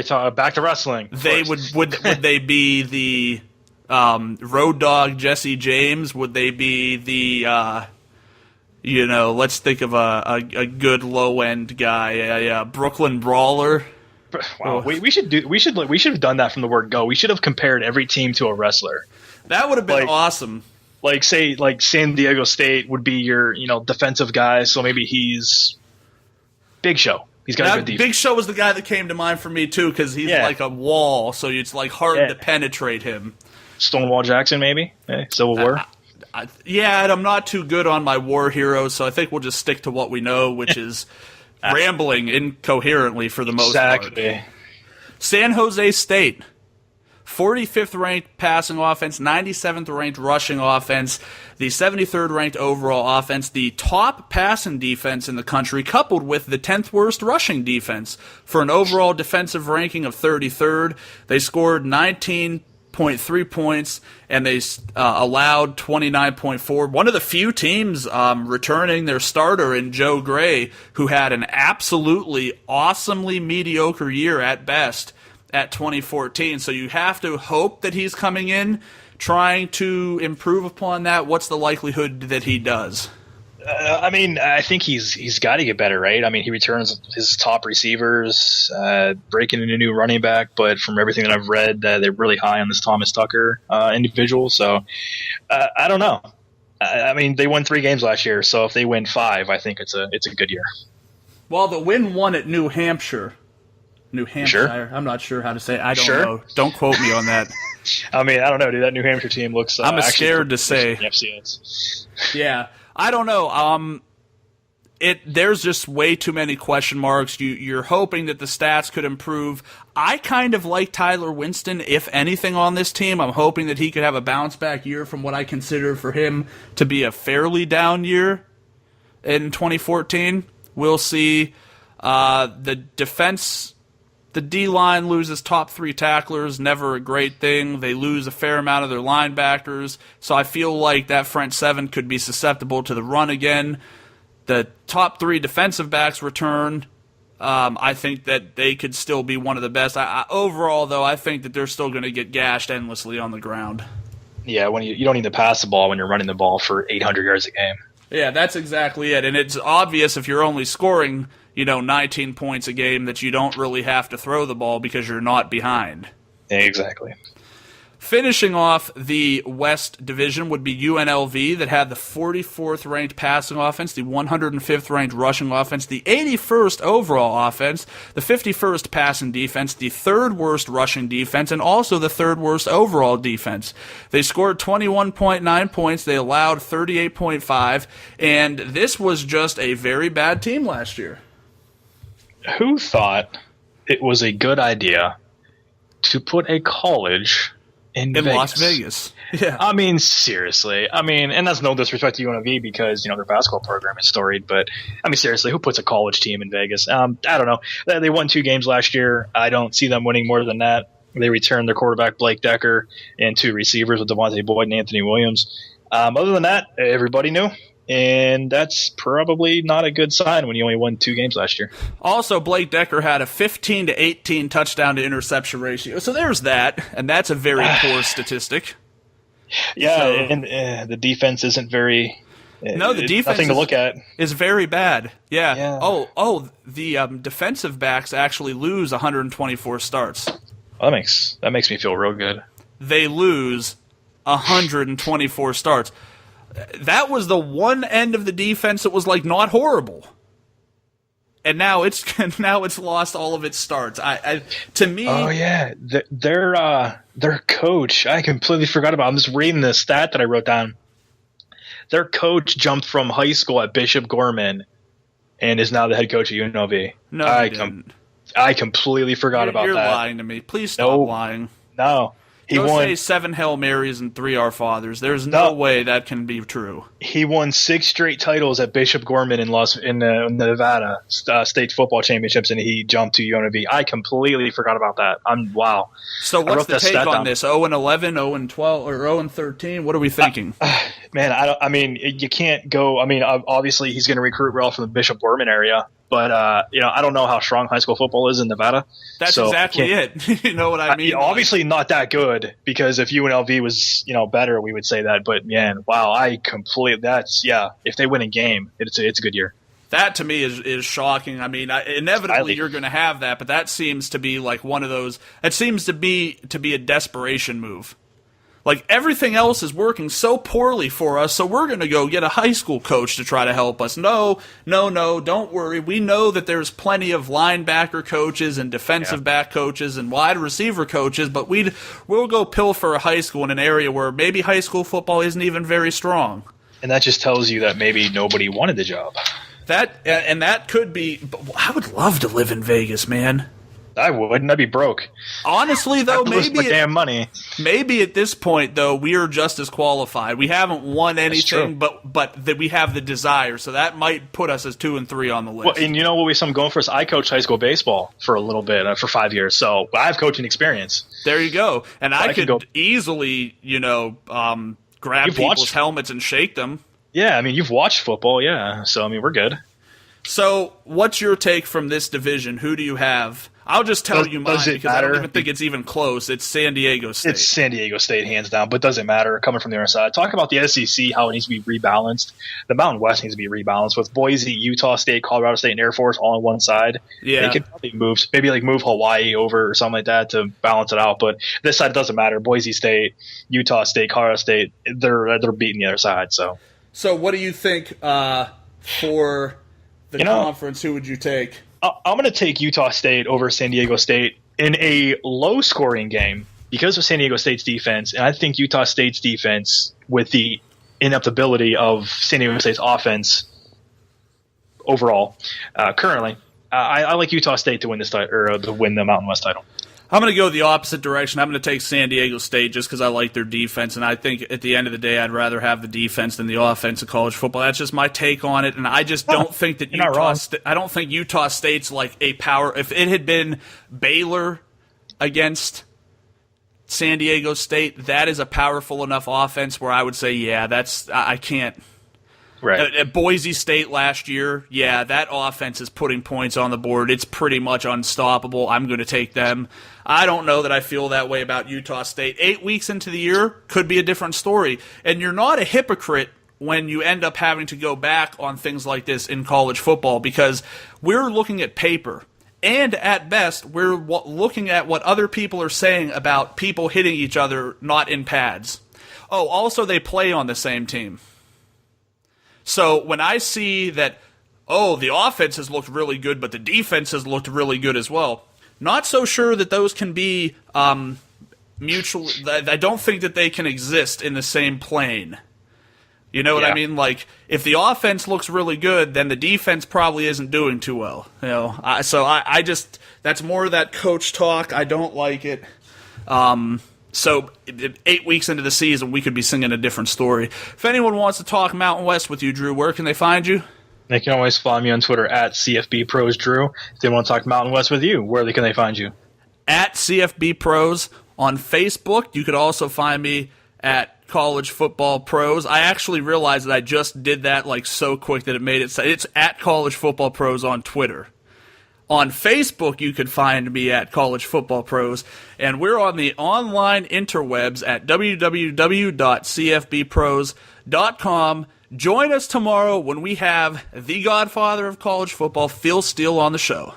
S1: talking back to wrestling. Would they be the Road Dogg Jesse James? Would they be the let's think of a good low end guy, Brooklyn Brawler?
S2: Wow, we should have done that from the word go. We should have compared every team to a wrestler.
S1: That would have been awesome.
S2: Like say San Diego State would be your defensive guy, so maybe he's Big Show. He's got a good defense.
S1: Big Show was the guy that came to mind for me too, because he's like a wall, so it's like hard to penetrate him.
S2: Stonewall Jackson, maybe Civil War.
S1: And I'm not too good on my war heroes, so I think we'll just stick to what we know, which is rambling incoherently for the most part. San Jose State, 45th ranked passing offense, 97th ranked rushing offense, the 73rd ranked overall offense, the top passing defense in the country, coupled with the 10th worst rushing defense for an overall defensive ranking of 33rd. They scored 19.3 points, and they allowed 29.4. One of the few teams returning their starter in Joe Gray, who had an absolutely awesomely mediocre year at best at 2014. So you have to hope that he's coming in trying to improve upon that. What's the likelihood that he does?
S2: I think he's got to get better, right? I mean, he returns his top receivers, breaking in a new running back, but from everything that I've read, they're really high on this Thomas Tucker individual. So I don't know. I mean, they won 3 games last year, so if they win 5, I think it's a good year.
S1: Well, the win won at New Hampshire.
S2: Sure?
S1: I'm not sure how to say it. I don't know. Don't quote me on that.
S2: I mean, I don't know, dude. That New Hampshire team looks.
S1: I'm scared to say.
S2: FCS.
S1: Yeah, I don't know. There's just way too many question marks. You're hoping that the stats could improve. I kind of like Tyler Winston, if anything, on this team. I'm hoping that he could have a bounce back year from what I consider for him to be a fairly down year in 2014. We'll see. The defense. The D-line loses top 3 tacklers, never a great thing. They lose a fair amount of their linebackers, so I feel like that front 7 could be susceptible to the run again. The top 3 defensive backs return. I think that they could still be one of the best. Overall, though, I think that they're still going to get gashed endlessly on the ground.
S2: Yeah, when you don't need to pass the ball when you're running the ball for 800 yards a game.
S1: Yeah, that's exactly it, and it's obvious if you're only scoring 19 points a game that you don't really have to throw the ball because you're not behind.
S2: Exactly.
S1: Finishing off the West Division would be UNLV, that had the 44th ranked passing offense, the 105th ranked rushing offense, the 81st overall offense, the 51st passing defense, the 3rd worst rushing defense, and also the 3rd worst overall defense. They scored 21.9 points, they allowed 38.5, and this was just a very bad team last year.
S2: Who thought it was a good idea to put a college in Vegas?
S1: Las Vegas? Yeah.
S2: I mean, seriously. I mean, and that's no disrespect to UNLV because, their basketball program is storied, but, I mean, seriously, who puts a college team in Vegas? I don't know. They won 2 games last year. I don't see them winning more than that. They returned their quarterback, Blake Decker, and 2 receivers with Devontae Boyd and Anthony Williams. Other than that, everybody knew. And that's probably not a good sign when you only won 2 games last year.
S1: Also, Blake Decker had a 15 to 18 touchdown to interception ratio. So there's that, and that's a very poor statistic.
S2: Yeah, so, and the defense isn't very.
S1: No, the defense
S2: nothing to look at.
S1: Is very bad. Yeah. The defensive backs actually lose 124 starts.
S2: Well, that makes me feel real good.
S1: They lose 124 starts. That was the one end of the defense that was not horrible, and now it's lost all of its starts. To me,
S2: oh yeah, their coach. I completely forgot about. I'm just reading the stat that I wrote down. Their coach jumped from high school at Bishop Gorman, and is now the head coach at UNLV.
S1: No,
S2: I completely forgot about that.
S1: You're lying to me. Please stop lying.
S2: No.
S1: He won, say 7 Hail Marys and 3 Our Fathers. There's no way that can be true.
S2: He won 6 straight titles at Bishop Gorman in Nevada state football championships, and he jumped to UNLV. I completely forgot about that. Wow.
S1: So what's the take on this? 0-11, 0-12, or 0-13? What are we thinking?
S2: Man, I mean, you can't go. I mean, obviously he's going to recruit well from the Bishop Gorman area. But, I don't know how strong high school football is in Nevada.
S1: That's exactly it. You know what I mean?
S2: Obviously not that good, because if UNLV was, better, we would say that. But, man, wow, if they win a game, it's a good year.
S1: That to me is shocking. I mean, inevitably
S2: Highly.
S1: you're going to have that, but that seems to be like one of those. It seems to be a desperation move. Like everything else is working so poorly for us, so we're going to go get a high school coach to try to help us. No, don't worry. We know that there's plenty of linebacker coaches and defensive back coaches and wide receiver coaches, but we'll go pilfer a high school in an area where maybe high school football isn't even very strong.
S2: And that just tells you that maybe nobody wanted the job.
S1: That could be. I would love to live in Vegas, man.
S2: I wouldn't. I'd be broke.
S1: Honestly, though,
S2: I'd lose my damn money.
S1: Maybe at this point, though, we are just as qualified. We haven't won anything, but that we have the desire. So that might put us as 2 and 3 on the list.
S2: Well, and you know what I'm going for? Is I coached high school baseball for a little bit, for 5 years. So I have coaching experience.
S1: There you go. And I could
S2: go
S1: easily, grab people's helmets and shake them.
S2: Yeah, I mean, you've watched football, yeah. So, I mean, we're good.
S1: So, what's your take from this division? Who do you have? I'll just tell you mine because I don't even think it's even close. It's San Diego State.
S2: It's San Diego State, hands down, but doesn't matter coming from the other side. Talk about the SEC, how it needs to be rebalanced. The Mountain West needs to be rebalanced with Boise, Utah State, Colorado State, and Air Force all on one side.
S1: Yeah.
S2: They could probably move Hawaii over or something like that to balance it out, but this side doesn't matter. Boise State, Utah State, Colorado State, they're beating the other side, so.
S1: So, what do you think for the conference? Who would you take?
S2: I'm going to take Utah State over San Diego State in a low-scoring game because of San Diego State's defense, and I think Utah State's defense, with the inept ability of San Diego State's offense overall, currently, I like Utah State to win this or to win the Mountain West title.
S1: I'm going to go the opposite direction. I'm going to take San Diego State just because I like their defense, and I think at the end of the day, I'd rather have the defense than the offense in college football. That's just my take on it, and I just don't think that I don't think Utah State's like a power. If it had been Baylor against San Diego State, that is a powerful enough offense where I would say, yeah, I can't.
S2: Right.
S1: At Boise State last year, yeah, that offense is putting points on the board. It's pretty much unstoppable. I'm going to take them. I don't know that I feel that way about Utah State. 8 weeks into the year could be a different story. And you're not a hypocrite when you end up having to go back on things like this in college football because we're looking at paper. And at best, we're looking at what other people are saying about people hitting each other not in pads. Oh, also they play on the same team. So when I see that, the offense has looked really good, but the defense has looked really good as well, not so sure that those can be mutual. I don't think that they can exist in the same plane. You know what I mean? Like, if the offense looks really good, then the defense probably isn't doing too well. I just, that's more of that coach talk. I don't like it. So 8 weeks into the season, we could be singing a different story. If anyone wants to talk Mountain West with you, Drew, where can they find you?
S2: They can always follow me on Twitter at CFBProsDrew. If they want to talk Mountain West with you, where can they find you? At
S1: CFBPros on Facebook. You could also find me at College Football Pros. I actually realized that I just did that like so quick that it made it. It's at College Football Pros on Twitter. On Facebook, you could find me at College Football Pros, and we're on the online interwebs at www.cfbpros.com. Join us tomorrow when we have the godfather of college football, Phil Steele, on the show.